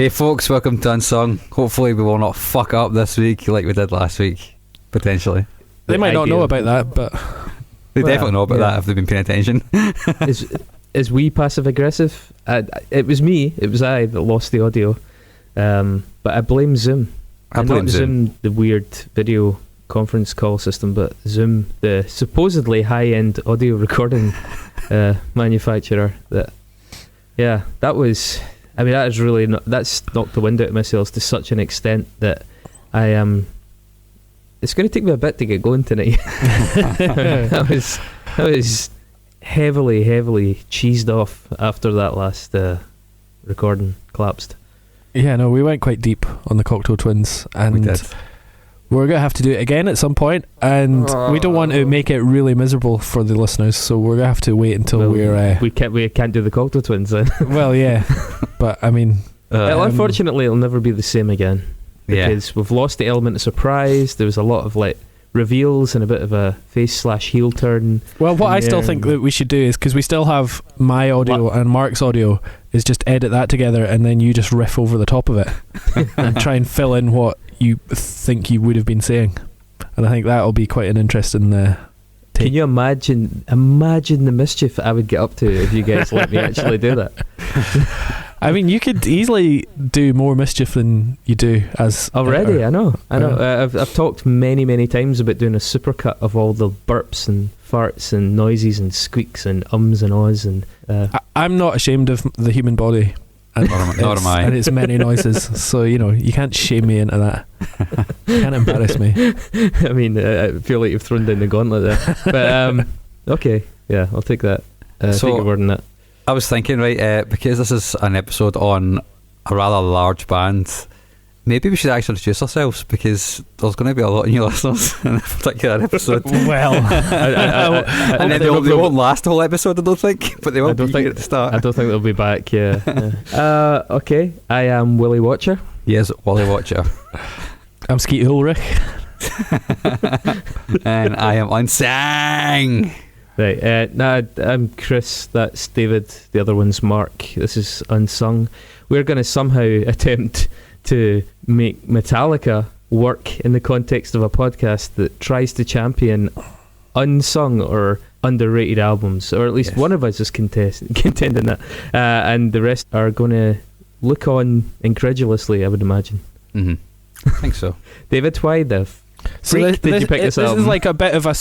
Hey folks, welcome to Unsung. Hopefully we will not fuck up this week like we did last week, potentially. They might not know about that, but... They definitely know about that if they've been paying attention. Is we passive aggressive? It was me. It was I that lost the audio. But I blame Zoom. I blame Zoom. The weird video conference call system, but Zoom, the supposedly high-end audio recording manufacturer. That was. I mean, that is really that's knocked the wind out of my sails to such an extent that I am. It's going to take me a bit to get going tonight. I was heavily cheesed off after that last recording collapsed. Yeah, no, we went quite deep on the Cocktail Twins, and we did. We're going to have to do it again at some point, and we don't want to make it really miserable for the listeners, so we're going to have to wait until we can't do the Cocktail Twins then. Well, yeah, but I mean, unfortunately, it'll never be the same again because we've lost the element of surprise. There was a lot of like reveals and a bit of a face/heel turn. Well, what I still think that we should do is, because we still have my audio and Mark's audio, is just edit that together and then you just riff over the top of it and try and fill in what you think you would have been saying, and I think that'll be quite an interesting take. Can you imagine the mischief I would get up to if you guys let me actually do that? I mean, you could easily do more mischief than you do as already. I know. I've talked many times about doing a supercut of all the burps and farts and noises and squeaks and ums and ahs, and I'm not ashamed of the human body. And nor am I. And it's many noises, so you can't shame me into that. You can't embarrass me. I mean, I feel like you've thrown down the gauntlet there. But okay, yeah, I'll take that. Take your word on that. I was thinking, right, because this is an episode on a rather large band, maybe we should actually introduce ourselves, because there's going to be a lot of new listeners in this particular episode. Well, and then they won't last the whole episode, I don't think, but they will be here at the start. I don't think they'll be back, yeah. Okay, I am Willie Watcher. Yes, Willie Watcher. I'm Skeet Ulrich. And I am Unsung. Right, I'm Chris, that's David, the other one's Mark. This is Unsung. We're going to somehow attempt to make Metallica work in the context of a podcast that tries to champion unsung or underrated albums, or at least one of us is contending that, and the rest are going to look on incredulously, I would imagine. Mm-hmm. I think so. David, why the freak did you pick this album? This is like a bit of a...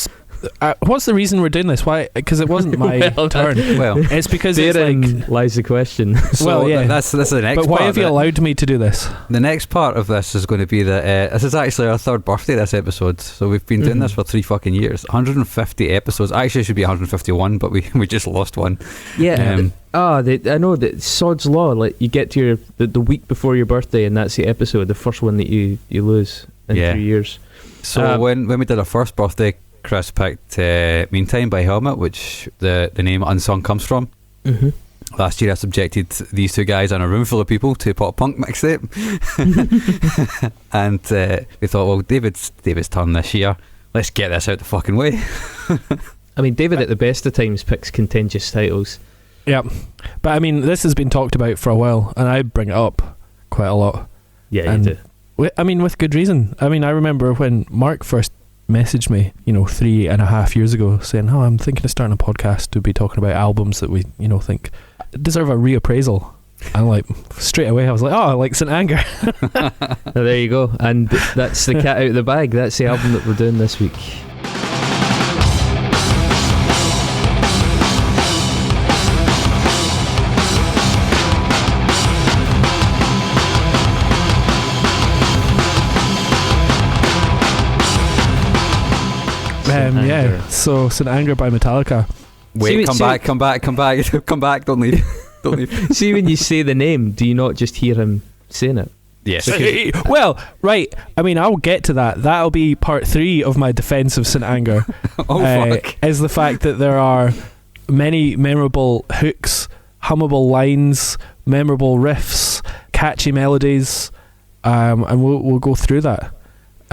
what's the reason we're doing this? Why? Because it wasn't my turn. Well, it's because therein lies the question. So well, yeah, that's the next part. But why have you allowed me to do this? The next part of this is going to be that this is actually our third birthday, this episode. So we've been doing this for 3 fucking years. 150 episodes. Actually, it should be 151, but we just lost one. Yeah. I know that Sod's Law. Like, you get to the week before your birthday, and that's the episode, the first one that you lose in 3 years. So when we did our first birthday, Chris picked Meantime by Helmet, which the name Unsung comes from. Mm-hmm. Last year I subjected these two guys in a room full of people to pop punk mixtape. And we thought, well, David's turn this year, let's get this out the fucking way. I mean, David at the best of times picks contentious titles. Yeah, but I mean, this has been talked about for a while, and I bring it up quite a lot. Yeah, you do. I mean, with good reason. I mean, I remember when Mark first messaged me 3.5 years ago saying, I'm thinking of starting a podcast to be talking about albums that we think deserve a reappraisal, and like straight away I was like, I like St. Anger. There you go, and that's the cat out of the bag. That's the album that we're doing this week. So St. Anger by Metallica. Wait, come back, don't leave. See, when you say the name, do you not just hear him saying it? Yes. Well, right, I mean, I'll get to that. That'll be part 3 of my defence of St. Anger. Fuck. Is the fact that there are many memorable hooks, hummable lines, memorable riffs, catchy melodies, and we'll go through that.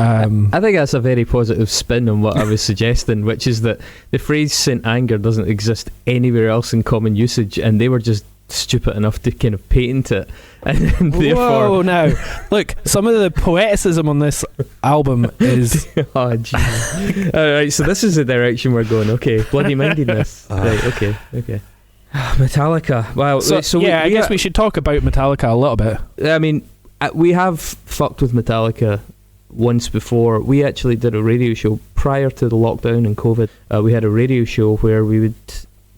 I think that's a very positive spin on what I was suggesting, which is that the phrase St. Anger doesn't exist anywhere else in common usage, and they were just stupid enough to kind of patent it, and therefore. Whoa! Now, look, some of the poeticism on this album is. Oh, jeez. All right, so this is the direction we're going. Okay, bloody mindedness. Right. Okay. Metallica. Wow. So yeah, I guess we should talk about Metallica a little bit. I mean, we have fucked with Metallica once before. We actually did a radio show prior to the lockdown and COVID. We had a radio show where we would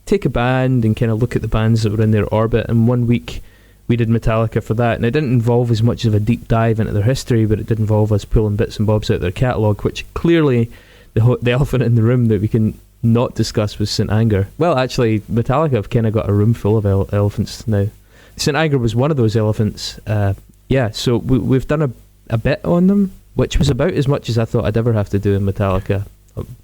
take a band and kind of look at the bands that were in their orbit, and one week we did Metallica for that, and it didn't involve as much of a deep dive into their history, but it did involve us pulling bits and bobs out of their catalogue, which clearly the elephant in the room that we can not discuss was St. Anger. Well, actually, Metallica have kind of got a room full of elephants now. St. Anger was one of those elephants. So we've done a bit on them, which was about as much as I thought I'd ever have to do in Metallica.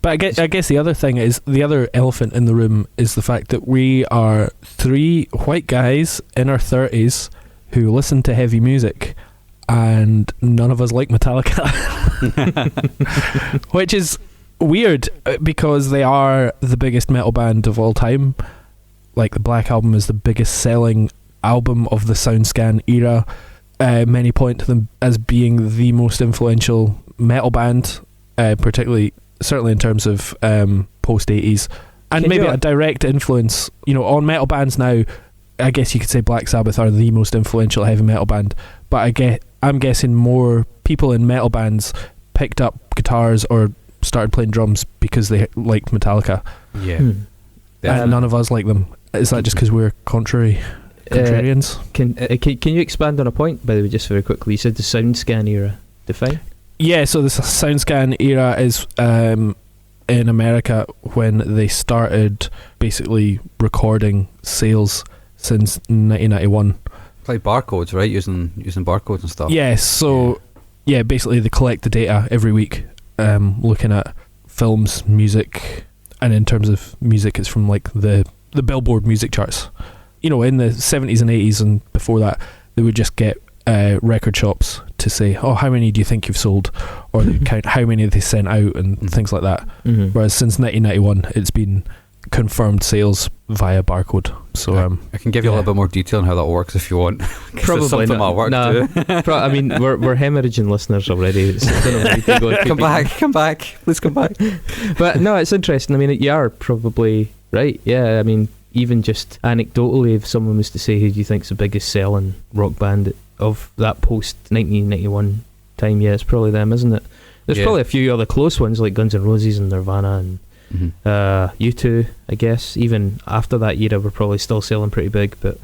But I guess the other thing is, the other elephant in the room is the fact that we are three white guys in our 30s who listen to heavy music, and none of us like Metallica. Which is weird, because they are the biggest metal band of all time. Like, the Black Album is the biggest selling album of the SoundScan era. Many point to them as being the most influential metal band, certainly in terms of post 80s, and maybe a direct influence, on metal bands now. I guess you could say Black Sabbath are the most influential heavy metal band, but I'm guessing more people in metal bands picked up guitars or started playing drums because they liked Metallica. Yeah. And none of us like them. Is that just because we're contrarians? Can you expand on a point, by the way, just very quickly? You said the SoundScan era. Define. Yeah, so the SoundScan era is in America when they started basically recording sales since 1991. It's like barcodes, right? Using barcodes and stuff. Yeah, so basically they collect the data every week, looking at films, music, and in terms of music, it's from like the Billboard music charts. In the 70s and 80s and before that, they would just get record shops to say, how many do you think you've sold, or they count how many they sent out and things like that. Whereas since 1991 it's been confirmed sales via barcode. So I can give you a little bit more detail on how that works if you want. Probably something not. Work too. I mean, we're hemorrhaging listeners already. So I don't know if we go come back, please come back. But no, it's interesting. I mean, you are probably right. Yeah, I mean, even just anecdotally, if someone was to say, who do you think's the biggest selling rock band of that post 1991 time, it's probably them, isn't it? There's probably a few other close ones like Guns N' Roses and Nirvana and U2, I guess. Even after that era, we're probably still selling pretty big, but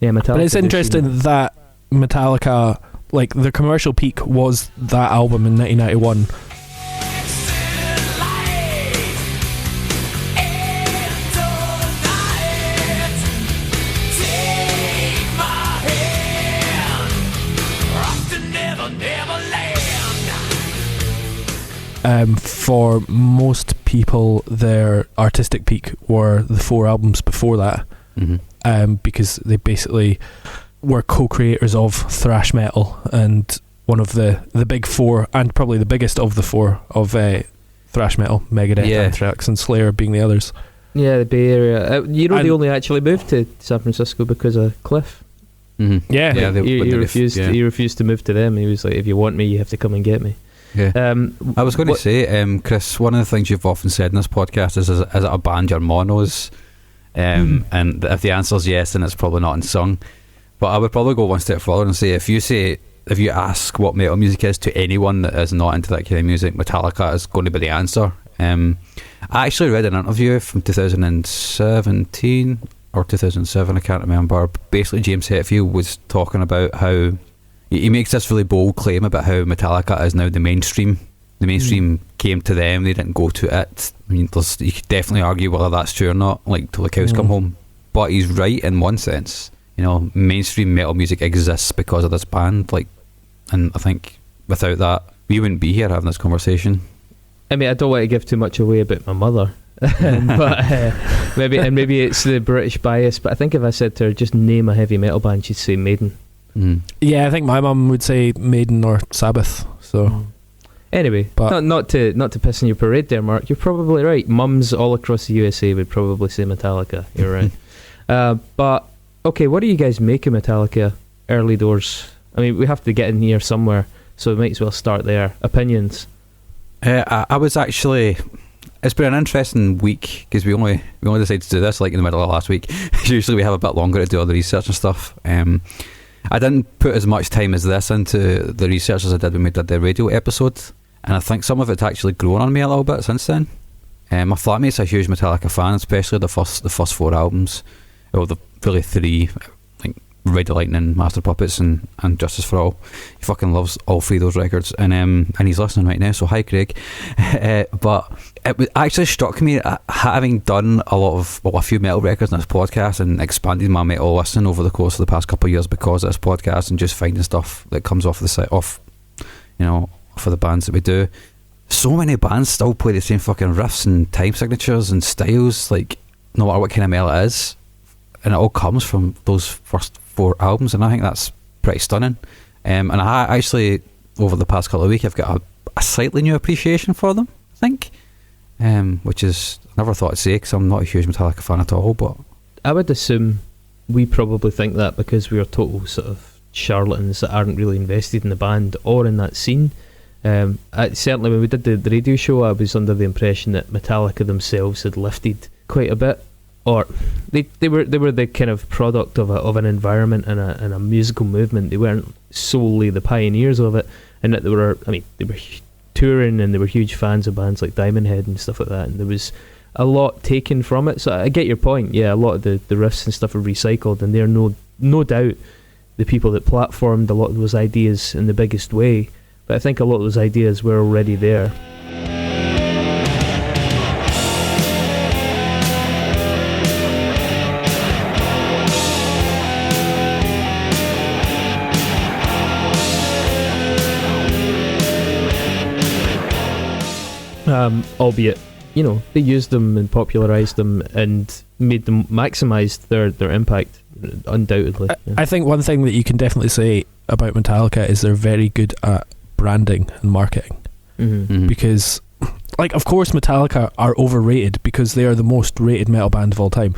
Metallica. But it's interesting that Metallica, like, their commercial peak was that album in 1991. For most people, their artistic peak were the 4 albums before that, because they basically were co-creators of thrash metal, and one of the big 4, and probably the biggest of the 4 of thrash metal, Megadeth, Anthrax and Slayer being the others. Yeah, the Bay Area. They only actually moved to San Francisco because of Cliff. He refused. He refused to move to them. He was like, "If you want me, you have to come and get me." Yeah. I was going to say, Chris, one of the things you've often said in this podcast is it a band your monos? And if the answer is yes, then it's probably not unsung. But I would probably go one step further and say, if you ask what metal music is to anyone that is not into that kind of music, Metallica is going to be the answer. I actually read an interview from 2017 or 2007, I can't remember. Basically, James Hetfield was talking about how he makes this really bold claim about how Metallica is now the mainstream. The mainstream came to them, they didn't go to it. I mean, you could definitely argue whether that's true or not, like, till the cows come home. But he's right in one sense. Mainstream metal music exists because of this band. And I think without that, we wouldn't be here having this conversation. I mean, I don't want to give too much away about my mother. But maybe it's the British bias, but I think if I said to her, just name a heavy metal band, she'd say Maiden. Yeah, I think my mum would say Maiden or Sabbath. So anyway, but not to piss in your parade there, Mark. You're probably right. Mums all across the USA would probably say Metallica. You're right. But Okay, what do you guys make of Metallica early doors? I mean, we have to get in here somewhere, so we might as well start there. Opinions? I was actually... It's been an interesting week because we only decided to do this like in the middle of last week. Usually we have a bit longer to do all the research and stuff. I didn't put as much time as this into the research as I did when we did the radio episode, and I think some of it's actually grown on me a little bit since then. My flatmate's a huge Metallica fan, especially the first 4 albums, or the really 3, like Ride the Lightning, Master Puppets, and Justice for All. He fucking loves all 3 of those records, and he's listening right now. So hi, Craig. But it actually struck me, having done a few metal records in this podcast and expanded my metal listening over the course of the past couple of years because of this podcast, and just finding stuff that comes off the site, for the bands that we do. So many bands still play the same fucking riffs and time signatures and styles, like no matter what kind of metal it is, and it all comes from those first 4 albums, and I think that's pretty stunning. And I actually, over the past couple of weeks, I've got a slightly new appreciation for them, I think, which is, I never thought I'd say because I'm not a huge Metallica fan at all, but I would assume we probably think that because we are total sort of charlatans that aren't really invested in the band or in that scene. Certainly when we did the radio show, I was under the impression that Metallica themselves had lifted quite a bit, or they were the kind of product of an environment and a musical movement. They weren't solely the pioneers of it, and that they were touring and they were huge fans of bands like Diamond Head and stuff like that, and there was a lot taken from it. So I get your point. Yeah, a lot of the riffs and stuff are recycled, and they're no doubt the people that platformed a lot of those ideas in the biggest way. But I think a lot of those ideas were already there. Albeit, they used them and popularised them and made them maximised their impact, undoubtedly. I think one thing that you can definitely say about Metallica is they're very good at branding and marketing. Mm-hmm. Because, like, of course Metallica are overrated because they are the most rated metal band of all time,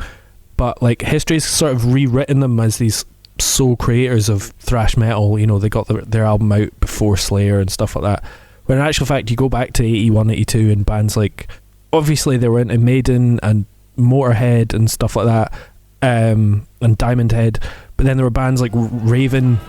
but like history's sort of rewritten them as these sole creators of thrash metal. They got their album out before Slayer and stuff like that, when in actual fact you go back to 81, 82 and bands like, obviously they were into Maiden and Motorhead and stuff like that, and Diamond Head, but then there were bands like Raven.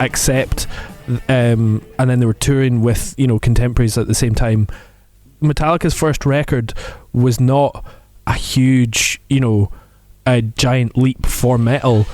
Accept, and then they were touring with contemporaries at the same time. Metallica's first record was not a huge, a giant leap for metal.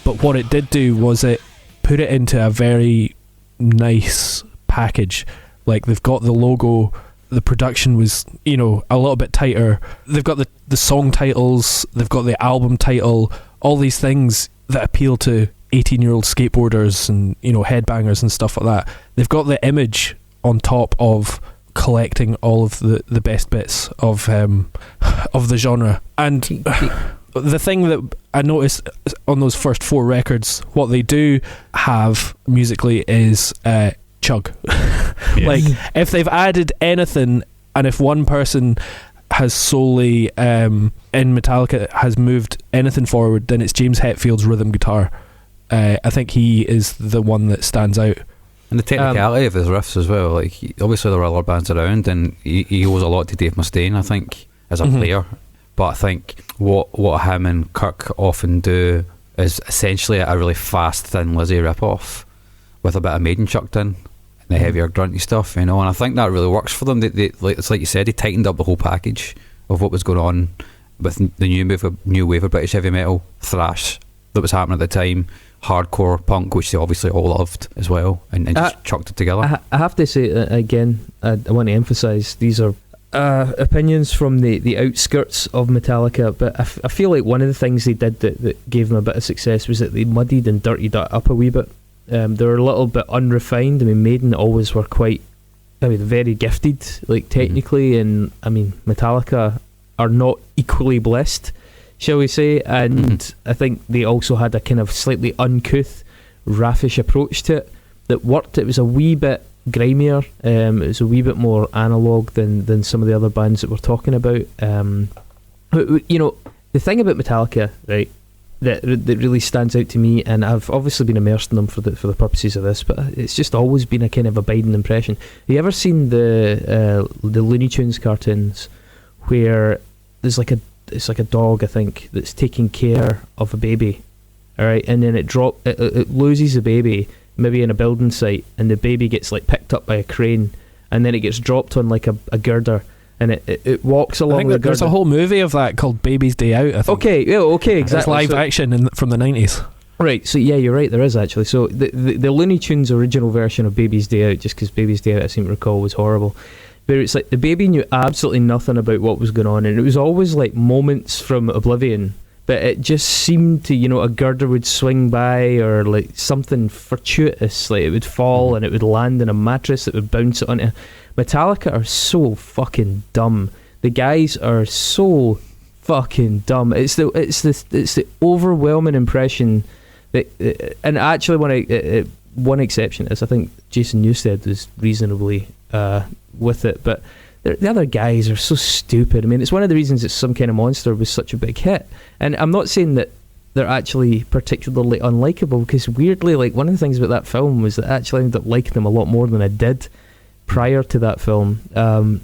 But what it did do was it put it into a very nice package. Like, they've got the logo, the production was, a little bit tighter. They've got the song titles, they've got the album title, all these things that appeal to 18-year-old skateboarders and, headbangers and stuff like that. They've got the image on top of collecting all of the best bits of the genre. And the thing that I noticed on those first 4 records, what they do have musically is chug. Yes. Like, if they've added anything, and if one person has solely in Metallica has moved anything forward, then it's James Hetfield's rhythm guitar. I think he is the one that stands out. And the technicality of his riffs as well. Like, obviously there were other bands around, and he owes a lot to Dave Mustaine, I think, as a player. But I think what him and Kirk often do is essentially a really fast Thin Lizzy rip-off with a bit of Maiden chucked in, and the heavier grunty stuff, and I think that really works for them. It's like you said, they tightened up the whole package of what was going on with the new wave of British heavy metal, thrash that was happening at the time, hardcore punk, which they obviously all loved as well, and just chucked it together. I have to say, again, I want to emphasise, these are opinions from the outskirts of Metallica, but I feel like one of the things they did that gave them a bit of success was that they muddied and dirtied that up a wee bit. They were a little bit unrefined. I mean, Maiden always were quite, very gifted, like technically, and I mean, Metallica are not equally blessed, shall we say, and I think they also had a kind of slightly uncouth, raffish approach to it that worked. It was a wee bit grimier, it was a wee bit more analogue than some of the other bands that we're talking about. You know, the thing about Metallica, right, that really stands out to me, and I've obviously been immersed in them for the purposes of this, but it's just always been a kind of abiding impression. Have you ever seen the Looney Tunes cartoons where there's it's like a dog, I think, that's taking care of a baby, all right, and then it loses a baby maybe in a building site, and the baby gets like picked up by a crane, and then it gets dropped on like a girder, and it walks along. I think there's a whole movie of that called Baby's Day Out, I think. Okay, exactly. It's live action from the 90s. Right, so yeah, you're right, there is actually. So the Looney Tunes original version of Baby's Day Out, just because Baby's Day Out, I seem to recall, was horrible. But it's like the baby knew absolutely nothing about what was going on, and it was always like moments from oblivion. But it just seemed to, a girder would swing by, or like something fortuitous, like it would fall and it would land in a mattress that would bounce it onto. Metallica are so fucking dumb. The guys are so fucking dumb. It's the overwhelming impression that, and actually one exception is I think Jason Newsted was reasonably with it, but the other guys are so stupid. I mean, it's one of the reasons that Some Kind of Monster was such a big hit. And I'm not saying that they're actually particularly unlikable, because weirdly, like, one of the things about that film was that I actually ended up liking them a lot more than I did prior to that film.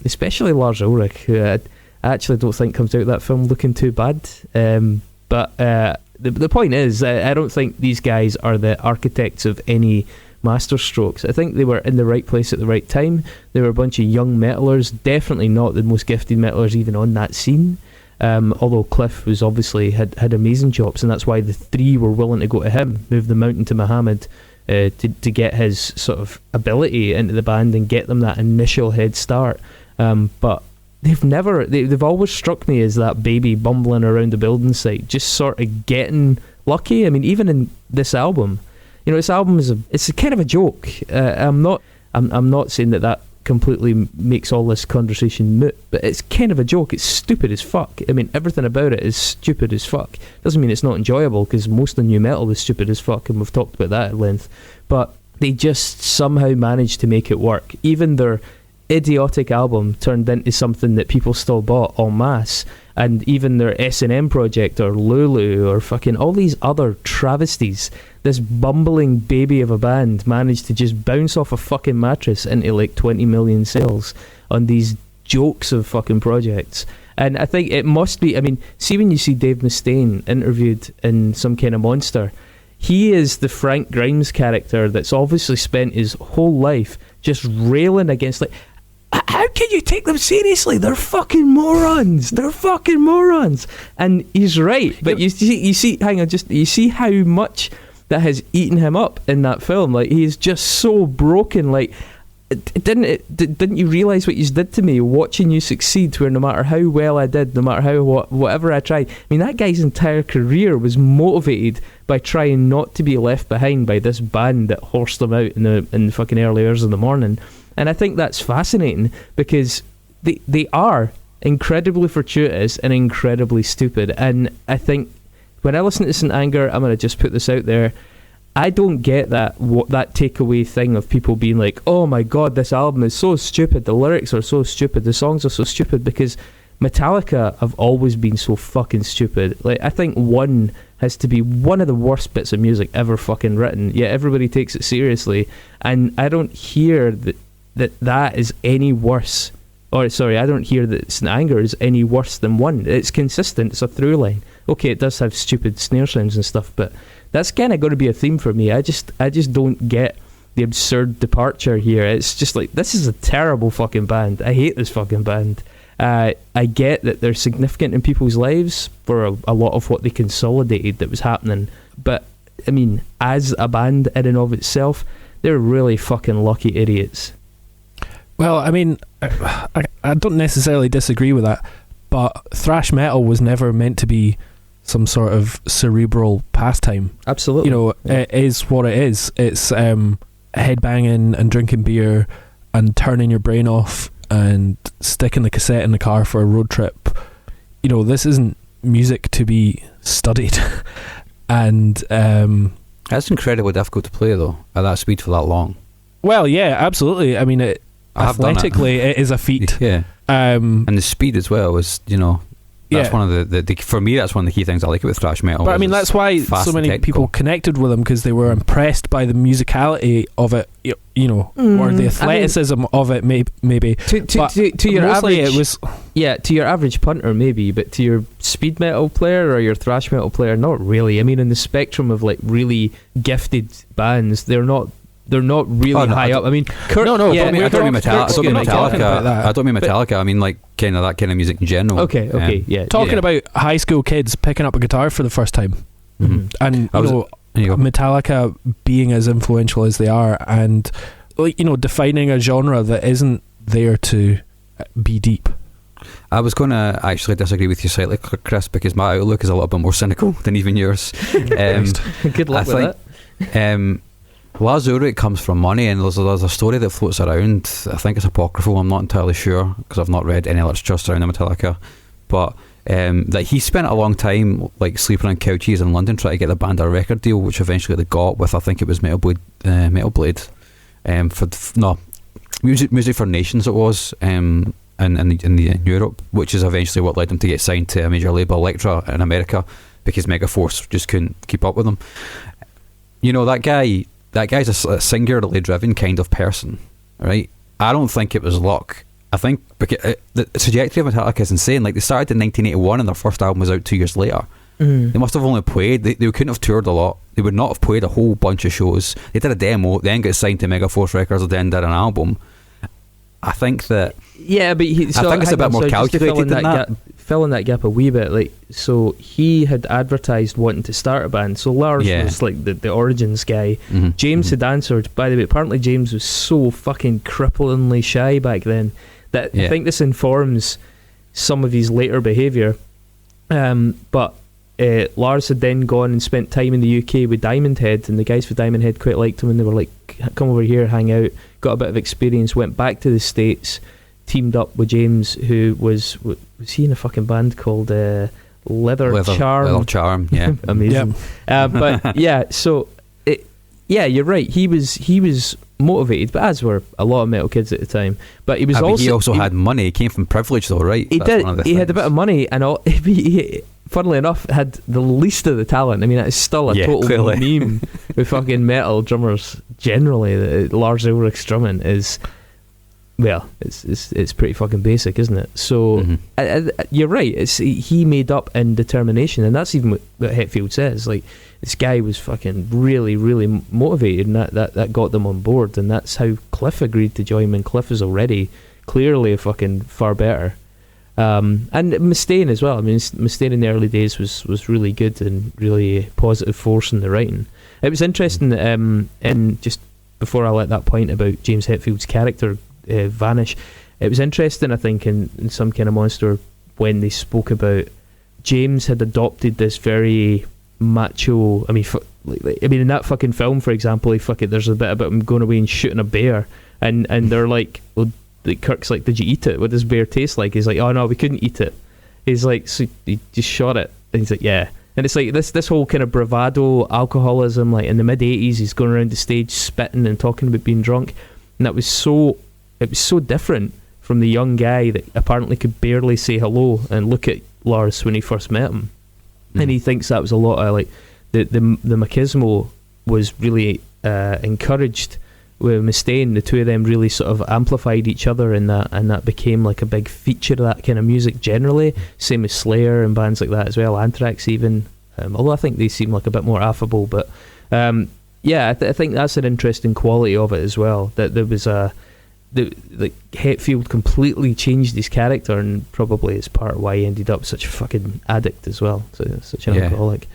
Especially Lars Ulrich, who I actually don't think comes out of that film looking too bad. But the point is, I don't think these guys are the architects of any masterstrokes. I think they were in the right place at the right time. They were a bunch of young metalers, definitely not the most gifted metalers even on that scene, although Cliff was obviously had amazing chops, and that's why the three were willing to go to him, move the mountain to Muhammad, to get his sort of ability into the band and get them that initial head start. But they've always struck me as that baby bumbling around the building site, just sort of getting lucky. I mean, even in this album, this album it's a kind of a joke. I'm not saying that completely makes all this conversation moot, but it's kind of a joke. It's stupid as fuck. I mean, everything about it is stupid as fuck. Doesn't mean it's not enjoyable, because most of the new metal is stupid as fuck, and we've talked about that at length. But they just somehow managed to make it work. Even their idiotic album turned into something that people still bought en masse. And even their S&M project, or Lulu, or fucking all these other travesties, this bumbling baby of a band managed to just bounce off a fucking mattress into like 20 million sales on these jokes of fucking projects. And I think it must be, I mean, see when you see Dave Mustaine interviewed in Some Kind of Monster, he is the Frank Grimes character that's obviously spent his whole life just railing against, like, how can you take them seriously? They're fucking morons. And he's right. But you see, hang on, you see how much that has eaten him up in that film. Like, he is just so broken. Like, didn't you realise what you did to me watching you succeed, where no matter how well I did, no matter how whatever I tried, I mean, that guy's entire career was motivated by trying not to be left behind by this band that horsed them out in the fucking early hours of the morning. And I think that's fascinating, because they are incredibly fortuitous and incredibly stupid. And I think when I listen to St. Anger, I'm going to just put this out there, I don't get that takeaway thing of people being like, oh my god, this album is so stupid, the lyrics are so stupid, the songs are so stupid, because Metallica have always been so fucking stupid. Like, I think One has to be one of the worst bits of music ever fucking written, yet everybody takes it seriously. And I don't hear that is any worse. Or sorry, I don't hear that St. Anger is any worse than One. It's consistent, it's a through line. Okay, it does have stupid snare sounds and stuff, but that's kind of got to be a theme for me. I just don't get the absurd departure here. It's just like, this is a terrible fucking band. I hate this fucking band. I get that they're significant in people's lives for a lot of what they consolidated that was happening, but I mean, as a band in and of itself, they're really fucking lucky idiots. Well, I mean, I don't necessarily disagree with that, but thrash metal was never meant to be some sort of cerebral pastime. Absolutely. You know, it is what it is. It's headbanging and drinking beer and turning your brain off and sticking the cassette in the car for a road trip. You know, this isn't music to be studied. And that's incredibly difficult to play though at that speed for that long. Well, yeah, absolutely. I mean, athletically, it is a feat. Yeah, and the speed as well is, you know, that's one of the for me, that's one of the key things I like about thrash metal. But I mean, that's why so many people connected with them, because they were impressed by the musicality of it, you know, or the athleticism of it. Maybe to your average, it was to your average punter maybe, but to your speed metal player or your thrash metal player, not really. I mean, in the spectrum of like really gifted bands, they're not really high up. I mean, I don't mean Metallica. I don't mean Metallica. I mean like kind of that kind of music in general. Okay, yeah. Talking about high school kids picking up a guitar for the first time, and Metallica being as influential as they are, and like, you know, defining a genre that isn't there to be deep. I was going to actually disagree with you slightly, Chris, because my outlook is a little bit more cynical than even yours. Good luck with that. Lars Ulrich comes from money, and there's a story that floats around. I think it's apocryphal, I'm not entirely sure because I've not read any literature surrounding Metallica, but that he spent a long time like sleeping on couches in London trying to get the band a record deal, which eventually they got with, I think it was Metal Blade, Music for Nations it was, in Europe, which is eventually what led them to get signed to a major label, Elektra, in America, because Megaforce just couldn't keep up with them. You know, that guy's a singularly driven kind of person, right? I don't think it was luck. I think because the trajectory of Metallica is insane. Like, they started in 1981 and their first album was out 2 years later. They must have only played, they couldn't have toured a lot. They would not have played a whole bunch of shows. They did a demo, then got signed to Megaforce Records, and then did an album. I think that... Yeah, but I think it's a bit more calculated than that. Fill in that gap a wee bit. Like, so he had advertised wanting to start a band. So Lars was like the origins guy. James had answered. By the way, apparently James was so fucking cripplingly shy back then that I think this informs some of his later behaviour. But Lars had then gone and spent time in the UK with Diamond Head, and the guys for Diamond Head quite liked him, and they were like, come over here, hang out, got a bit of experience, went back to the States, teamed up with James, who was he in a fucking band called Leather Charm, yeah. Amazing. But yeah, so you're right, he was motivated, but as were a lot of metal kids at the time. But he was he also had money. He came from privilege though, right? He had a bit of money, and he funnily enough had the least of the talent. I mean, it's still a total meme with fucking metal drummers generally. Lars Ulrich's drumming is, well, it's pretty fucking basic, isn't it? So you're right, he made up in determination, and that's even what Hetfield says. Like, this guy was fucking really, really motivated, and that got them on board, and that's how Cliff agreed to join him. And Cliff is already clearly a fucking far better. And Mustaine as well. I mean, Mustaine in the early days was really good and really a positive force in the writing. It was interesting that, and just before I let that point about James Hetfield's character vanish, it was interesting, I think, in Some Kind of Monster, when they spoke about James had adopted this very macho. I mean, in that fucking film, for example, there's a bit about him going away and shooting a bear, and they're like, well, Kirk's like, did you eat it? What does bear taste like? He's like, oh no, we couldn't eat it. He's like, so he just shot it, and he's like, yeah. And it's like this whole kind of bravado alcoholism. Like, in the mid-80s, he's going around the stage spitting and talking about being drunk, and it was so different from the young guy that apparently could barely say hello and look at Lars when he first met him. And he thinks that was a lot of like the machismo was really encouraged with Mustaine. The two of them really sort of amplified each other, and that became like a big feature of that kind of music generally. Same as Slayer and bands like that as well, Anthrax even. Although I think they seem like a bit more affable, but I think that's an interesting quality of it as well. That there was Hetfield completely changed his character, and probably is part of why he ended up such a fucking addict as well, such an alcoholic.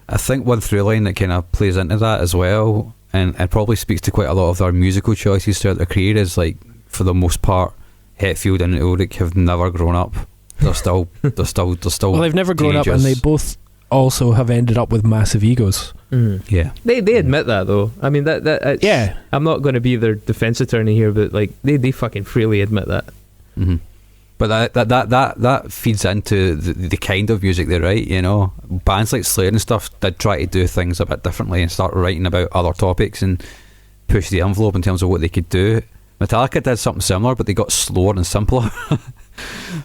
I think one through line that kind of plays into that as well, and it probably speaks to quite a lot of their musical choices throughout their career, is like for the most part, Hetfield and Ulrich have never grown up. They're still. Well, they've never grown up, teenagers. and they both also have ended up with massive egos. Yeah, they admit that though. I mean that yeah. I'm not going to be their defense attorney here, but like they fucking freely admit that. mm-hmm. But that feeds into the kind of music they write. You know, bands like Slayer and stuff did try to do things a bit differently and start writing about other topics and push the envelope in terms of what they could do. Metallica did something similar, but they got slower and simpler.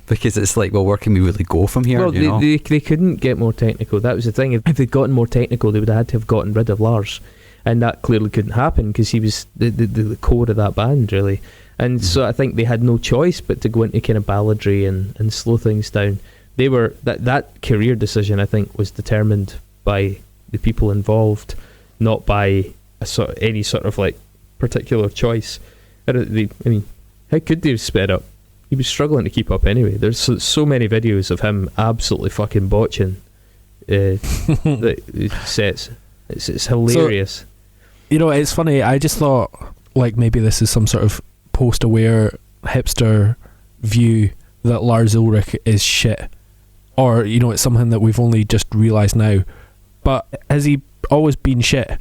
Because it's like, well, where can we really go from here? Well, they couldn't get more technical. That was the thing. If they'd gotten more technical, they would have had to have gotten rid of Lars, and that clearly couldn't happen because he was the core of that band, really. And so I think they had no choice but to go into kind of balladry and slow things down. They were that career decision, I think, was determined by the people involved, not by any sort of like particular choice. I mean, how could they have sped up? He was struggling to keep up anyway. There's so many videos of him absolutely fucking botching the sets. It's hilarious. So, you know, it's funny. I just thought like maybe this is some sort of post-aware hipster view that Lars Ulrich is shit, or you know, it's something that we've only just realised now. But has he always been shit?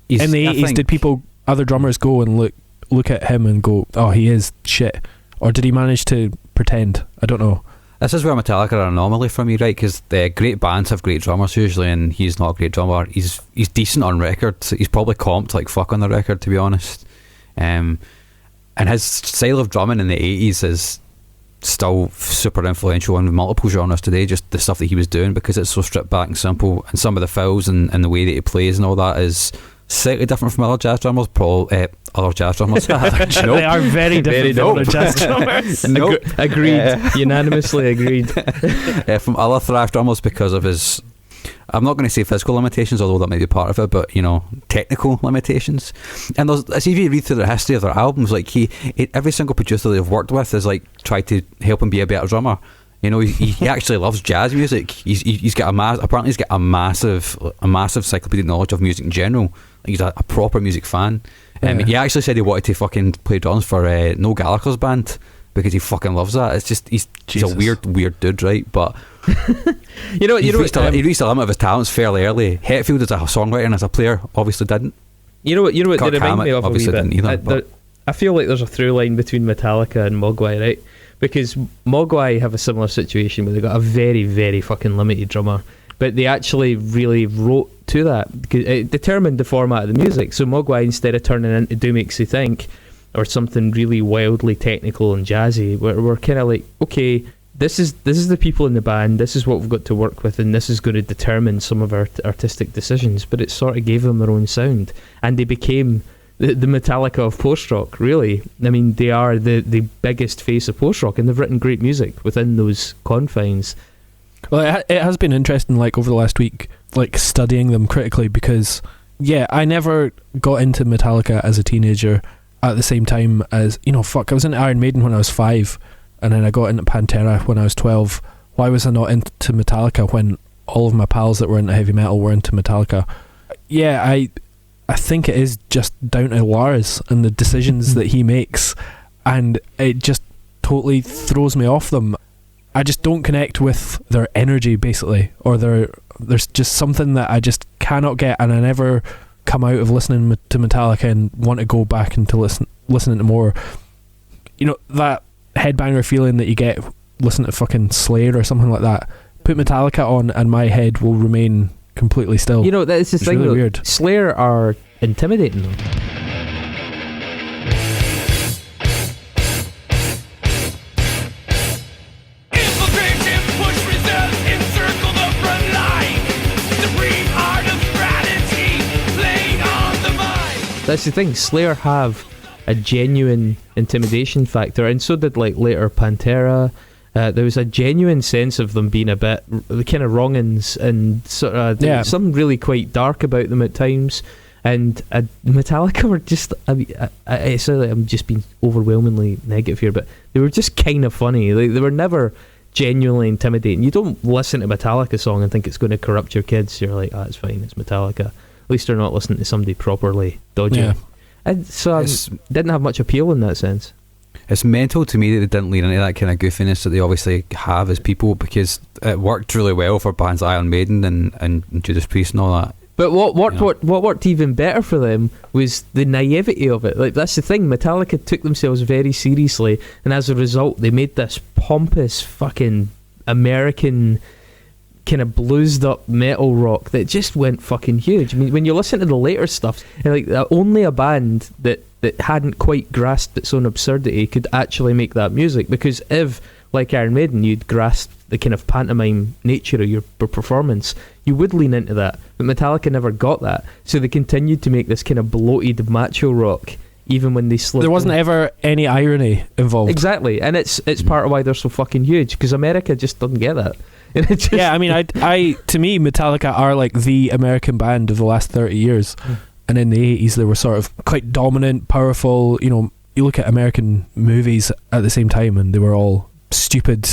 In the 80s, did other drummers go and look at him and go, "Oh, he is shit"? Or did he manage to pretend? I don't know. This is where Metallica are an anomaly for me, right? Because the great bands have great drummers usually, and he's not a great drummer. He's decent on record. He's probably comped like fuck on the record, to be honest. And his style of drumming in the 80s is still super influential in multiple genres today. Just the stuff that he was doing, because it's so stripped back and simple, and some of the fills and the way that he plays and all that is slightly different from other jazz drummers. Other jazz drummers. They are very different from other jazz drummers. Agreed. Unanimously agreed. From other thrash drummers, because of his, I'm not going to say physical limitations, although that may be part of it, but you know, technical limitations. And as if you read through the history of their albums, like every single producer they've worked with has like tried to help him be a better drummer. You know, he actually loves jazz music. He's got apparently he's got a massive encyclopedic knowledge of music in general. Like he's a proper music fan. He actually said he wanted to fucking play drums for Noel Gallagher's band because he fucking loves that. It's just he's a weird dude, right? But he reached the limit of his talents fairly early. Hetfield as a songwriter and as a player obviously didn't. You know what they remind me of obviously a wee bit. Didn't either, I feel like there's a through line between Metallica and Mogwai, right? Because Mogwai have a similar situation where they got a very, very fucking limited drummer, but they actually really wrote to that because it determined the format of the music. So Mogwai, instead of turning into Do Makes You Think or something really wildly technical and jazzy, we're kind of like, okay, this is the people in the band, this is what we've got to work with, and this is going to determine some of our artistic decisions. But it sort of gave them their own sound, and they became the Metallica of post-rock, really. I mean, they are the biggest face of post-rock, and they've written great music within those confines. Well, it has been interesting, like, over the last week, like, studying them critically, because, yeah, I never got into Metallica as a teenager at the same time as, I was into Iron Maiden when I was 5, and then I got into Pantera when I was 12. Why was I not into Metallica when all of my pals that were into heavy metal were into Metallica? Yeah, I think it is just down to Lars and the decisions that he makes, and it just totally throws me off them. I just don't connect with their energy, basically, or there's just something that I just cannot get, and I never come out of listening to Metallica and want to go back and to listening to more. That headbanger feeling that you get listening to fucking Slayer or something like that. Put Metallica on and my head will remain completely still. That's the thing. Really weird. Slayer are intimidating though. Infiltration, push, resist, encircle the front line. Supreme art of strategy, playing on the mind. That's the thing. Slayer have a genuine intimidation factor, and so did like later Pantera. There was a genuine sense of them being a bit kind of wrong-uns, and sort of something really quite dark about them at times. And Metallica were just, I say like I'm just being overwhelmingly negative here, but they were just kind of funny. They were never genuinely intimidating. You don't listen to a Metallica song and think it's going to corrupt your kids. You're like, it's fine, it's Metallica. At least they're not listening to somebody properly dodgy. Yeah. And so didn't have much appeal in that sense. It's mental to me that they didn't lean into that kind of goofiness that they obviously have as people, because it worked really well for bands like Iron Maiden and Judas Priest and all that. But what worked even better for them was the naivety of it. Like, that's the thing. Metallica took themselves very seriously, and as a result, they made this pompous fucking American kind of bluesed up metal rock that just went fucking huge. I mean, when you listen to the later stuff, and like only a band that hadn't quite grasped its own absurdity could actually make that music. Because if, like Iron Maiden, you'd grasped the kind of pantomime nature of your performance, you would lean into that. But Metallica never got that, so they continued to make this kind of bloated macho rock even when they slowed. There wasn't ever any irony involved. Exactly, and it's part of why they're so fucking huge, because America just doesn't get that. And it just Yeah, I mean, I to me, Metallica are like the American band of the last 30 years. And in the 80s, they were sort of quite dominant, powerful. You know, you look at American movies at the same time, and they were all stupid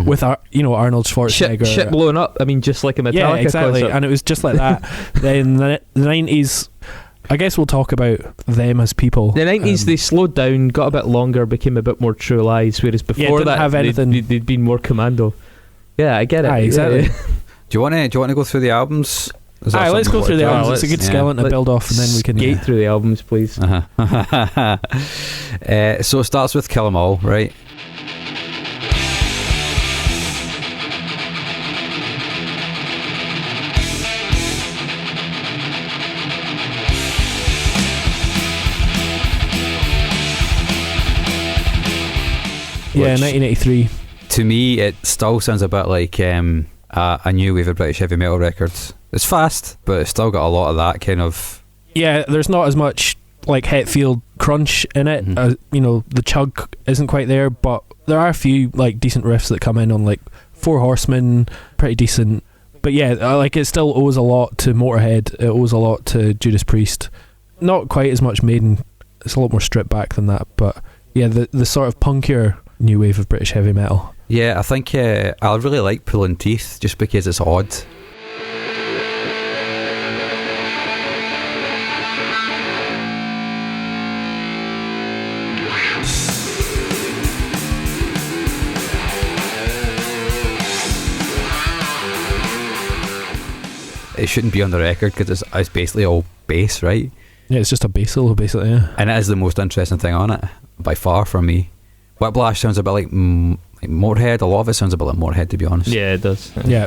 with Arnold Schwarzenegger. Shit blowing up. I mean, just like a Metallica Yeah, exactly. concert. And it was just like that. Then the 90s, I guess we'll talk about them as people. The 90s, they slowed down, got a bit longer, became a bit more True Lies, whereas before didn't that, have anything. they'd been more commando. Yeah, I get it. Exactly. Yeah. Do you want to go through the albums? Is that Let's something go through the you want to albums. do? It's a good skeleton to build off, and then we can skate through the albums, please. So it starts with Kill 'Em All, right? Yeah, Which, 1983. to me, it still sounds a bit like a new wave of British heavy metal records. It's fast, but it's still got a lot of that kind of. Yeah, there's not as much like Hetfield crunch in it. The chug isn't quite there, but there are a few like decent riffs that come in on like Four Horsemen, pretty decent. But yeah, like it still owes a lot to Motorhead. It owes a lot to Judas Priest. Not quite as much Maiden. It's a lot more stripped back than that. But yeah, the sort of punkier new wave of British heavy metal. Yeah, I think I really like Pulling Teeth just because it's odd. It shouldn't be on the record because it's basically all bass, right? Yeah, it's just a bass solo, basically, yeah. And it is the most interesting thing on it, by far, for me. Whiplash sounds a bit like Motorhead. A lot of it sounds a bit like Motorhead, to be honest. Yeah, it does. Yeah.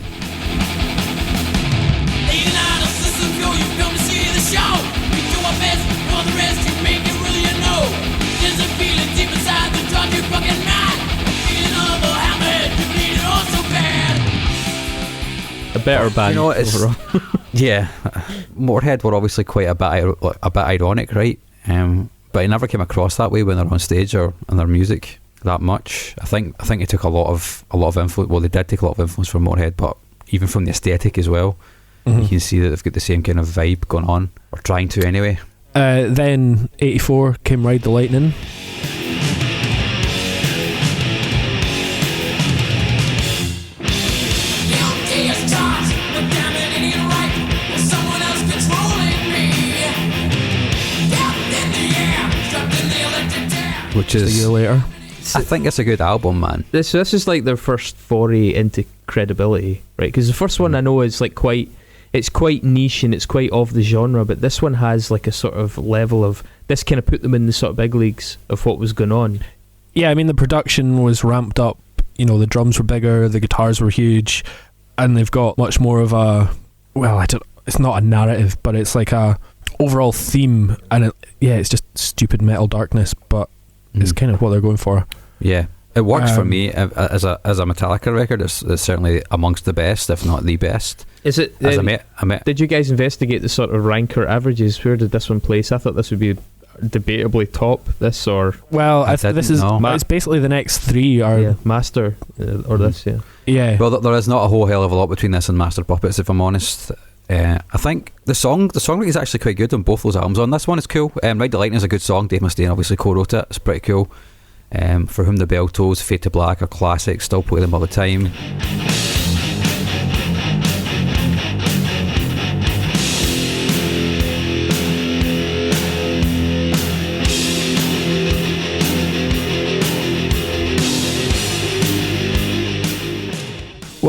A better band, you know, overall. Yeah, Motorhead were obviously quite a bit ironic, right? But it never came across that way when they're on stage or in their music that much. I think it took a lot of influence. Well, they did take a lot of influence from Motorhead, but even from the aesthetic as well. You can see that they've got the same kind of vibe going on, or trying to anyway. Then 84 came Ride the Lightning. Which is a year later. I think it's a good album, man. This is like their first foray into credibility, right? Because the first one I know is like quite niche and it's quite of the genre, but this one has like a sort of level of, this kind of put them in the sort of big leagues of what was going on. Yeah, I mean the production was ramped up. You know, the drums were bigger, the guitars were huge, and they've got much more of a, well, it's not a narrative, but it's like a overall theme, and it's just stupid metal darkness, but it's kind of what they're going for. Yeah, it works for me as a Metallica record. It's certainly amongst the best, if not the best. Is it? Did you guys investigate the sort of ranker averages? Where did this one place? I thought this would be debatably top. This or this is it's basically the next three are Master or this. Yeah. Well, there is not a whole hell of a lot between this and Master Puppets, if I'm honest. I think the song is actually quite good on both those albums. On this one, it's cool. Ride the Lightning is a good song. Dave Mustaine obviously co-wrote it. It's pretty cool. For Whom the Bell Tolls, Fade to Black are classics. Still play them all the time.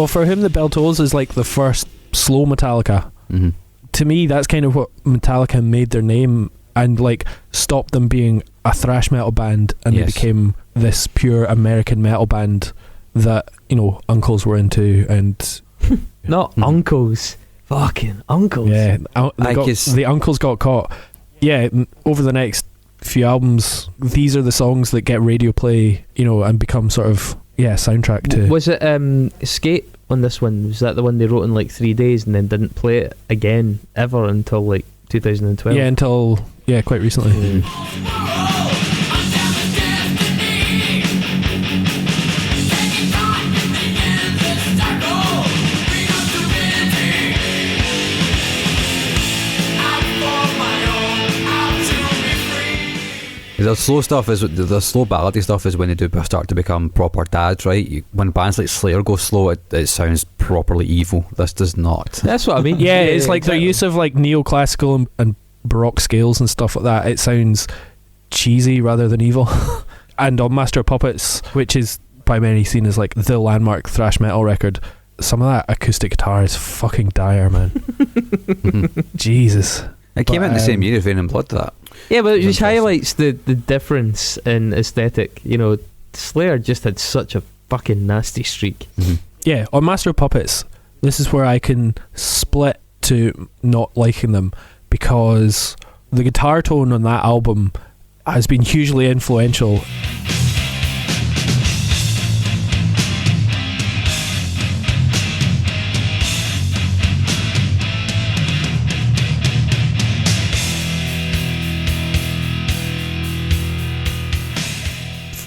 Well, for him, the Bell Tolls is like the first slow Metallica. Mm-hmm. To me, that's kind of what Metallica made their name and like stopped them being a thrash metal band, and they became this pure American metal band that, you know, uncles were into. And not uncles, fucking uncles. Yeah, the uncles got caught. Yeah, over the next few albums, these are the songs that get radio play, you know, and become sort of soundtrack to. Was it Escape on this one? Was that the one they wrote in like 3 days and then didn't play it again ever until like 2012? Yeah, until quite recently. The slow stuff is the slow ballady stuff is when they do start to become proper dads, right? When bands like Slayer go slow, it sounds properly evil. This does not. That's what I mean. Yeah, it's like their use of like neoclassical and baroque scales and stuff like that. It sounds cheesy rather than evil. And on Master of Puppets, which is by many seen as like the landmark thrash metal record, some of that acoustic guitar is fucking dire, man. Jesus. It came out in the same year as Vein and Blood, that. Yeah, but it just highlights the difference in aesthetic. You know, Slayer just had such a fucking nasty streak. Mm-hmm. Yeah, on Master of Puppets, this is where I can split to not liking them, because the guitar tone on that album has been hugely influential.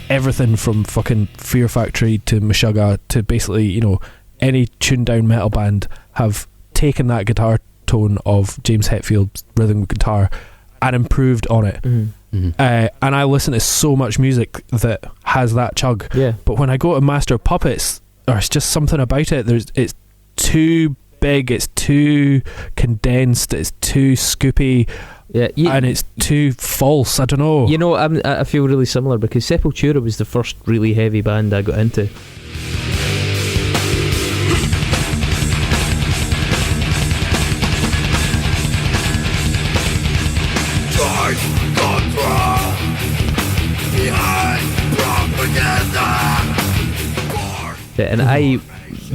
Everything from fucking Fear Factory to Meshuggah to basically, you know, any tuned down metal band have taken that guitar tone of James Hetfield's rhythm guitar and improved on it. Mm-hmm. And I listen to so much music that has that chug. Yeah. But when I go to Master of Puppets, there's just something about it. It's too big, it's too condensed, it's too scoopy. Yeah, and it's too false. I don't know. You know, I feel really similar because Sepultura was the first really heavy band I got into. Yeah, and I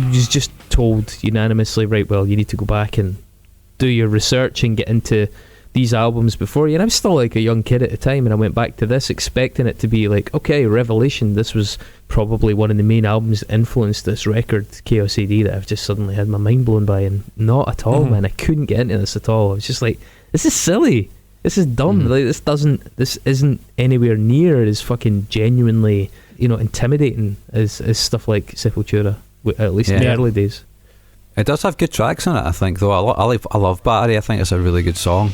was just told unanimously, right, well, you need to go back and do your research and get into these albums before you. And I was still like a young kid at the time, and I went back to this expecting it to be like, okay, Revelation, this was probably one of the main albums that influenced this record, Chaos AD, that I've just suddenly had my mind blown by. And not at all, man. I couldn't get into this at all. I was just like, this is silly, this is dumb. Like, this isn't anywhere near as fucking genuinely, you know, intimidating as stuff like Sepultura, at least in the early days. It does have good tracks on it, I think, though. I love Battery. I think it's a really good song.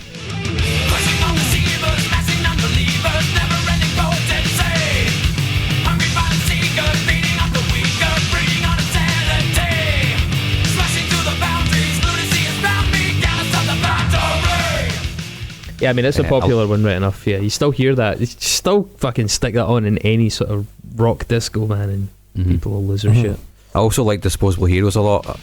Yeah, I mean, it's a popular one right enough. Yeah, you still hear that. You still fucking stick that on in any sort of rock disco, man, and people will lose their shit. I also like Disposable Heroes a lot.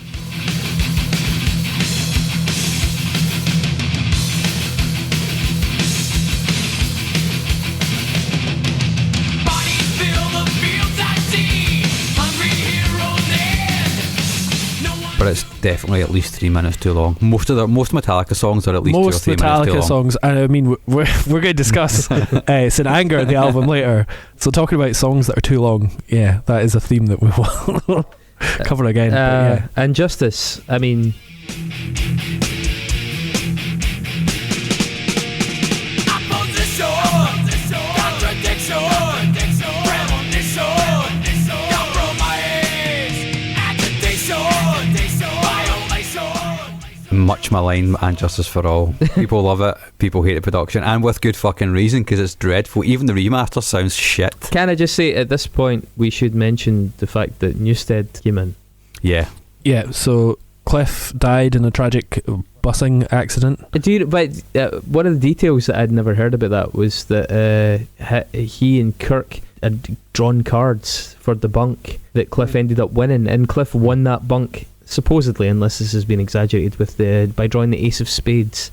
But it's definitely at least 3 minutes too long. Most Metallica songs are at least 2 or 3 minutes too long. Most Metallica songs, and I mean, we're going to discuss St. Anger, the album, later. So talking about songs that are too long, yeah, that is a theme that we will cover again. And Justice, I mean, much maligned and Justice for All. People love it, people hate the production, and with good fucking reason, because it's dreadful. Even the remaster sounds shit. Can I just say at this point we should mention the fact that Newstead came in? Yeah, so Cliff died in a tragic busing accident. One of the details that I'd never heard about that was that he and Kirk had drawn cards for the bunk that Cliff ended up winning, and Cliff won that bunk supposedly, unless this has been exaggerated, by drawing the ace of spades.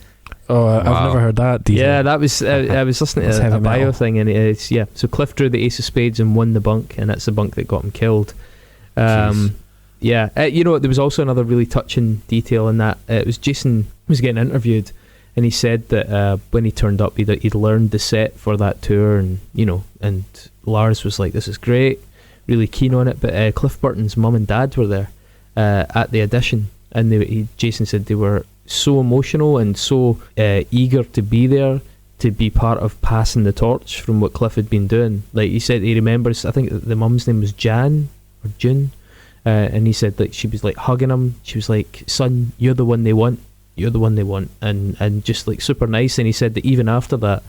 Oh, I've never heard that detail. Yeah, that was I was listening to a bio thing, and it's so Cliff drew the ace of spades and won the bunk, and that's the bunk that got him killed. There was also another really touching detail in that. It was Jason was getting interviewed, and he said that when he turned up, he'd learned the set for that tour, and and Lars was like, "This is great," really keen on it. But Cliff Burton's mum and dad were there at the audition, and Jason said they were so emotional and so eager to be there, to be part of passing the torch from what Cliff had been doing. Like he said, he remembers, I think the mum's name was Jan or June, and he said that she was like hugging him. She was like, "Son, you're the one they want. You're the one they want," and just like super nice. And he said that even after that,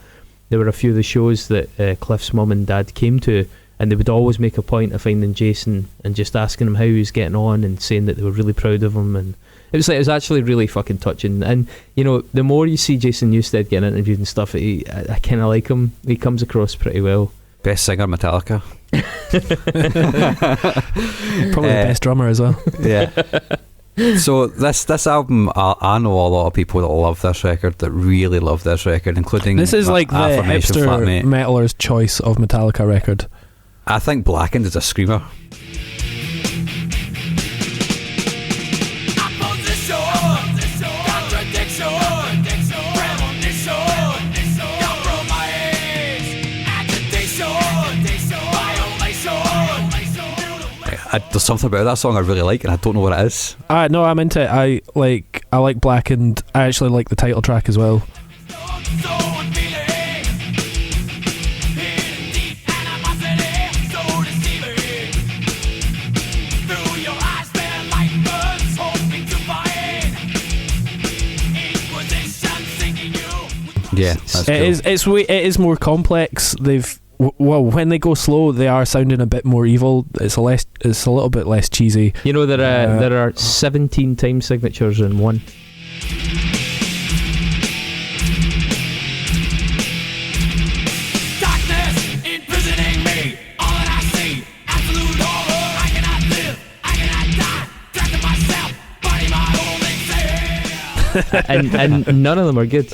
there were a few of the shows that Cliff's mum and dad came to, and they would always make a point of finding Jason and just asking him how he was getting on, and saying that they were really proud of him. And it was actually really fucking touching. And the more you see Jason Newsted getting interviewed and stuff, I kind of like him. He comes across pretty well. Best singer, Metallica. Probably the best drummer as well. Yeah. So this album, I know a lot of people that love this record, that really love this record, including this is like the Affirmation hipster Flatmate. metaler's choice of Metallica record. I think Blackened is a screamer. There's something about that song I really like, and I don't know what it is. No, I'm into it. I like Blackened. I actually like the title track as well. Yeah, that's cool. It is more complex. When they go slow, they are sounding a bit more evil. It's a little bit less cheesy. There are 17 time signatures in one. Darkness imprisoning me. All that I see, absolute horror. I cannot live, I cannot die. Trapped in myself, body my only thing. and none of them are good.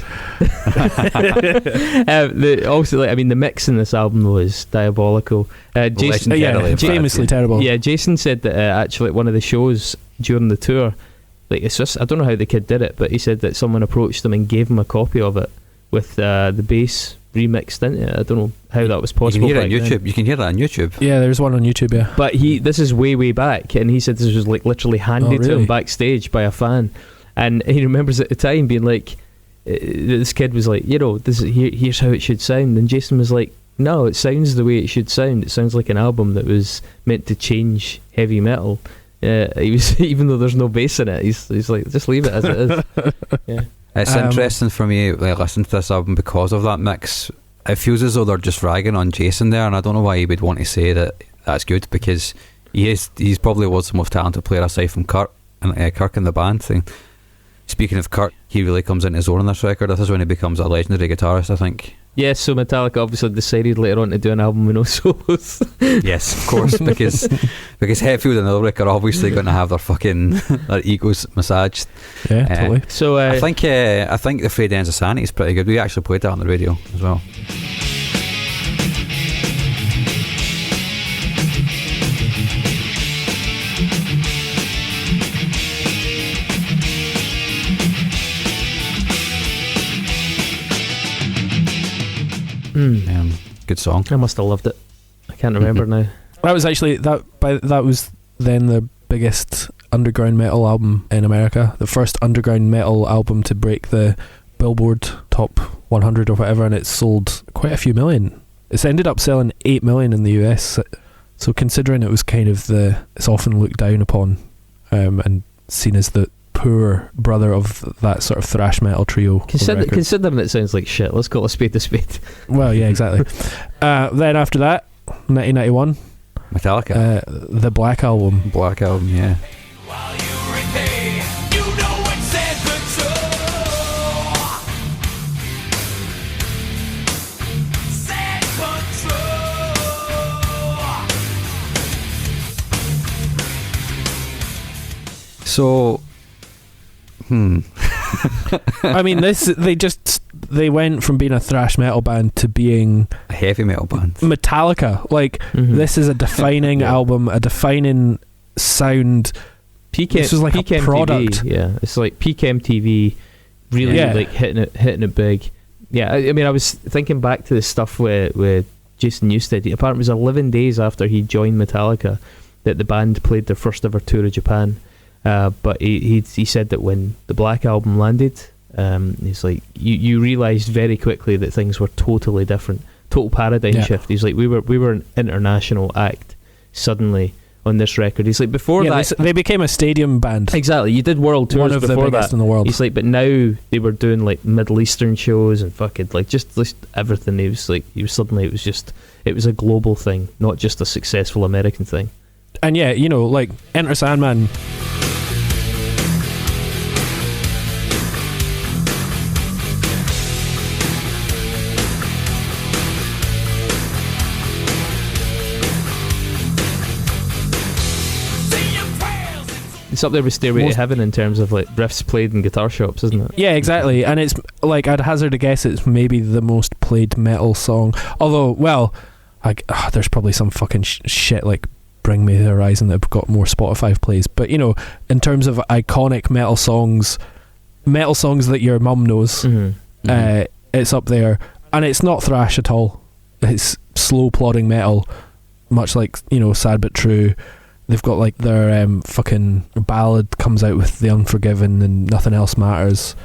The mix in this album was diabolical. Jason, famously terrible. Yeah, Jason said that actually at one of the shows during the tour, like it's just, I don't know how the kid did it, but he said that someone approached him and gave him a copy of it with the bass remixed into it. I don't know how that was possible. You can hear it on YouTube. You can hear that on YouTube. Yeah, there's one on YouTube. Yeah, but this is way back, and he said this was like literally handed to him backstage by a fan, and he remembers at the time being like, this kid was like, here's how it should sound, and Jason was like, no, it sounds the way it should sound. It sounds like an album that was meant to change heavy metal. He was, even though there's no bass in it, he's like, just leave it as it is. Yeah. It's interesting for me, like, listening to this album because of that mix. It feels as though they're just ragging on Jason there, and I don't know why he would want to say that that's good, because he's probably was the most talented player aside from Kirk in the band thing. Speaking of Kirk, he really comes into his own on this record. This is when he becomes a legendary guitarist, I think. Yes, so Metallica obviously decided later on to do an album with no solos. Yes, of course, because Hetfield and Ulrich are obviously going to have their egos massaged. Yeah, totally. So I think the Frayed Ends of Sanity is pretty good. We actually played that on the radio as well. Good song. I must have loved it. I can't remember now. That was actually that was then the biggest underground metal album in America. The first underground metal album to break the Billboard Top 100 or whatever, and it sold quite a few million. It's ended up selling 8 million in the US. So considering it was kind of it's often looked down upon and seen as the poor brother of that sort of thrash metal trio. Considering it sounds like shit, let's call a spade a spade. Well, yeah, exactly. Then after that, 1991, Metallica, the Black Album. Black Album, yeah. While you repay, you know it's in control. Set control. So, I mean, they went from being a thrash metal band to being a heavy metal band. Metallica. Like, this is a defining album, a defining sound. This was like Peak a product. MTV, yeah, it's like Peak MTV, really like hitting it big. Yeah, I mean, I was thinking back to the stuff with Jason Newsted. Apparently, it was 11 days after he joined Metallica that the band played their first ever tour of Japan. But he said that when the Black Album landed, he's like, you realised very quickly that things were totally different, total paradigm shift. He's like, we were an international act suddenly on this record. He's like, before that they became a stadium band. Exactly, you did world tours one of before the biggest that in the world. He's like, but now they were doing like Middle Eastern shows and fucking like just everything. He was like, it was a global thing, not just a successful American thing. And yeah, you know, like Enter Sandman. It's up there with Stairway to Heaven in terms of like riffs played in guitar shops, isn't it? Yeah, exactly. And it's like, I'd hazard a guess it's maybe the most played metal song. Although, well, there's probably some fucking shit like Bring Me the Horizon that have got more Spotify plays. But you know, in terms of iconic metal songs that your mum knows, it's up there. And it's not thrash at all. It's slow plodding metal, much like, you know, Sad But True. They've got like their fucking ballad comes out with The Unforgiven and Nothing Else Matters.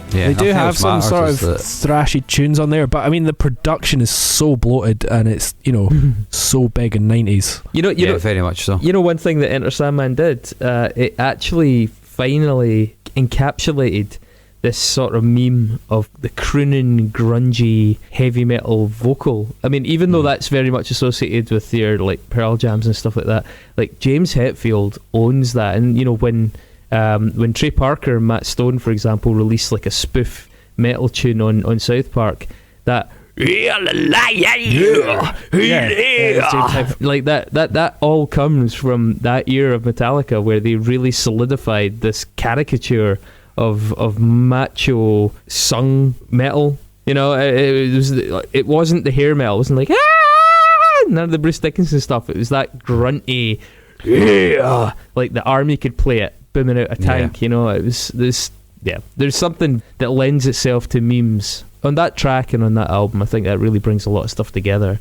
Yeah, they do have some sort of thrashy tunes on there, but I mean the production is so bloated and it's, you know, so big in 90s. You know, very much so. You know, one thing that Enter Sandman did, it actually finally encapsulated this sort of meme of the crooning, grungy, heavy metal vocal. I mean, even though that's very much associated with your like Pearl Jams and stuff like that, like James Hetfield owns that. And you know, when Trey Parker and Matt Stone, for example, released like a spoof metal tune on South Park, that like that all comes from that era of Metallica where they really solidified this caricature of macho sung metal. You know, it wasn't the hair metal. It wasn't like none of the Bruce Dickinson stuff. It was that grunty, like the army could play it booming out a tank. You know, it was this. Yeah, there's something that lends itself to memes on that track and on that album. I think that really brings a lot of stuff together.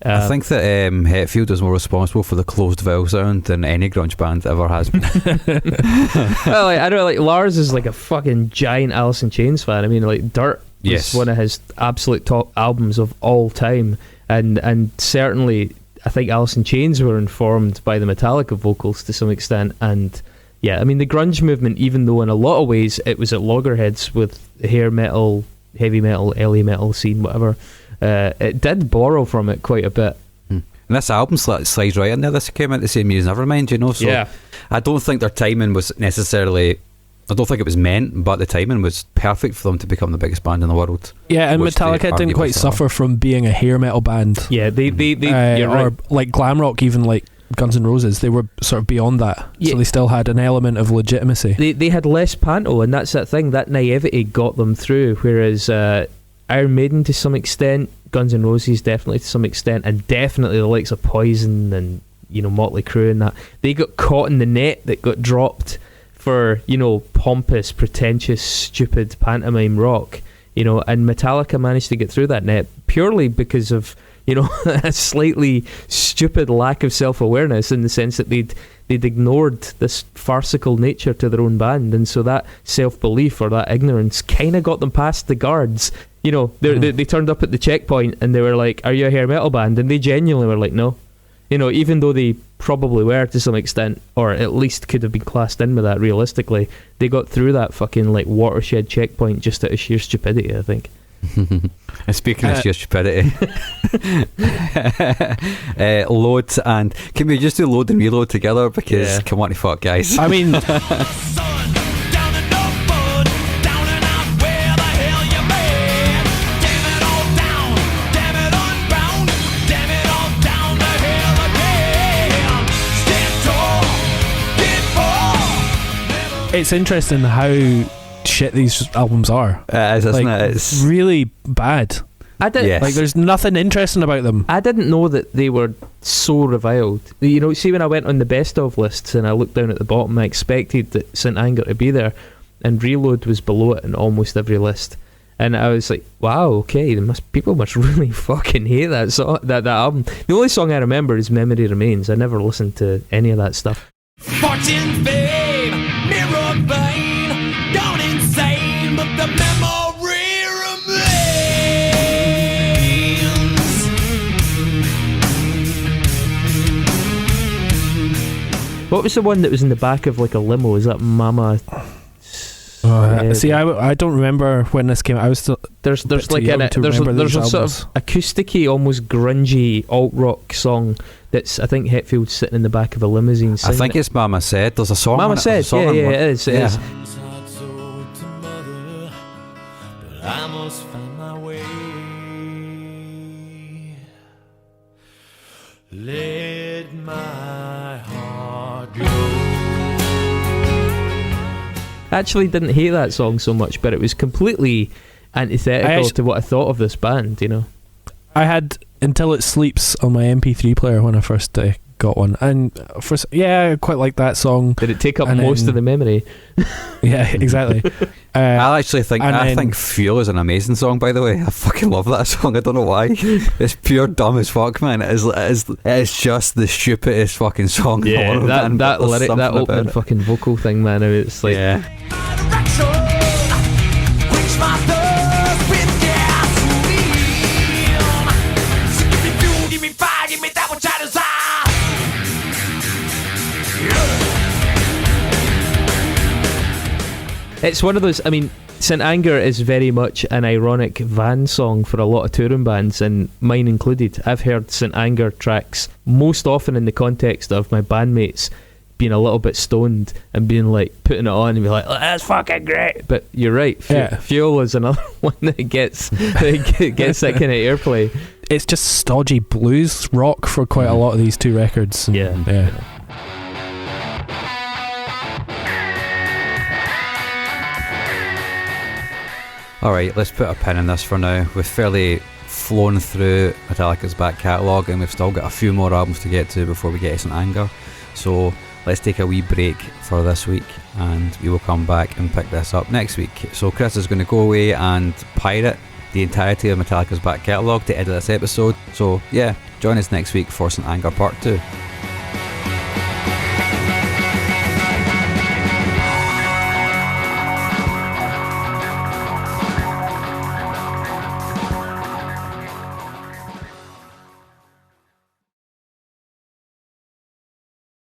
I think that Hetfield is more responsible for the closed vowel sound than any grunge band ever has been. Well, I know, like Lars is like a fucking giant Alice in Chains fan. I mean, like Dirt is one of his absolute top albums of all time, and certainly I think Alice in Chains were informed by the Metallica vocals to some extent. And yeah, I mean the grunge movement, even though in a lot of ways it was at loggerheads with hair metal, heavy metal, LA metal scene, whatever. It did borrow from it quite a bit. And this album slides right in there. This came out the same year as Nevermind, you know. So yeah. I don't think their timing was necessarily. I don't think it was meant, but the timing was perfect for them to become the biggest band in the world. Yeah, and Metallica didn't quite suffer from being a hair metal band. Yeah, they you're right. Or like glam rock, even like Guns N' Roses. They were sort of beyond that, so they still had an element of legitimacy. They had less panto, and that's that thing. That naivety got them through, whereas Iron Maiden to some extent, Guns N' Roses definitely to some extent, and definitely the likes of Poison and, you know, Motley Crue and that, they got caught in the net that got dropped for, you know, pompous, pretentious, stupid pantomime rock, you know, and Metallica managed to get through that net purely because of, you know, a slightly stupid lack of self-awareness, in the sense that they'd ignored this farcical nature to their own band, and so that self-belief or that ignorance kind of got them past the guards. You know, they turned up at the checkpoint and they were like, "Are you a hair metal band?" And they genuinely were like, "No." You know, even though they probably were to some extent, or at least could have been classed in with that realistically, they got through that fucking like watershed checkpoint just out of sheer stupidity, I think. And speaking of sheer stupidity, load, and can we just do load and reload together? Because come on, fuck, guys. I mean. It's interesting how shit these albums are. It is, isn't Like, it? It's really bad. I did. Yes. Like, there's nothing interesting about them. I didn't know that they were so reviled. You know, see, when I went on the best of lists and I looked down at the bottom, I expected that St Anger to be there, and Reload was below it in almost every list. And I was like, wow, okay, people must really fucking hate that song, that album. The only song I remember is Memory Remains. I never listened to any of that stuff. Fortune, fame, mirror vein, gone insane, but the memory remains. What was the one that was in the back of like a limo? Is that Mama? See, I don't remember when this came out. I was still there's bit like too young a to there's remember a these sort albums. of acousticy, almost grungy alt rock song that's, I think, Hetfield's sitting in the back of a limousine I singing think it. it's Mama Said. There's a song. Mama on it. Said, There's a song yeah, on yeah, one. it is. It Yeah. is. It's hard so to mother, but I must find my way. Let my heart go. I actually didn't hate that song so much, but it was completely antithetical to what I thought of this band, you know. I had Until It Sleeps on my MP3 player when I first got one, and I quite like that song. Did it take up And most then- of the memory? Yeah, exactly. I actually think and I then- think Fuel is an amazing song. By the way, I fucking love that song. I don't know why. It's pure dumb as fuck, man. It is just the stupidest fucking song. in the world, man, that but there's lyric, that something about opening it. fucking vocal thing, man. It's like, Yeah. My direction, quench my thirst with gasoline. So give me fuel, give me fire, give me that which I desire. it's one of those. I mean, St Anger is very much an ironic van song for a lot of touring bands, and mine included. I've heard St Anger tracks most often in the context of my bandmates being a little bit stoned and being like, putting it on and be like, oh, that's fucking great. But you're right, Yeah. Fuel is another one that gets that kind of airplay. It's just stodgy blues rock for quite a lot of these two records. And, yeah. Alright, let's put a pin in this for now. We've fairly flown through Metallica's back catalogue, and we've still got a few more albums to get to before we get to St Anger. So let's take a wee break for this week, and we will come back and pick this up next week. So Chris is going to go away and pirate the entirety of Metallica's back catalogue to edit this episode. So yeah, join us next week for St Anger Part 2.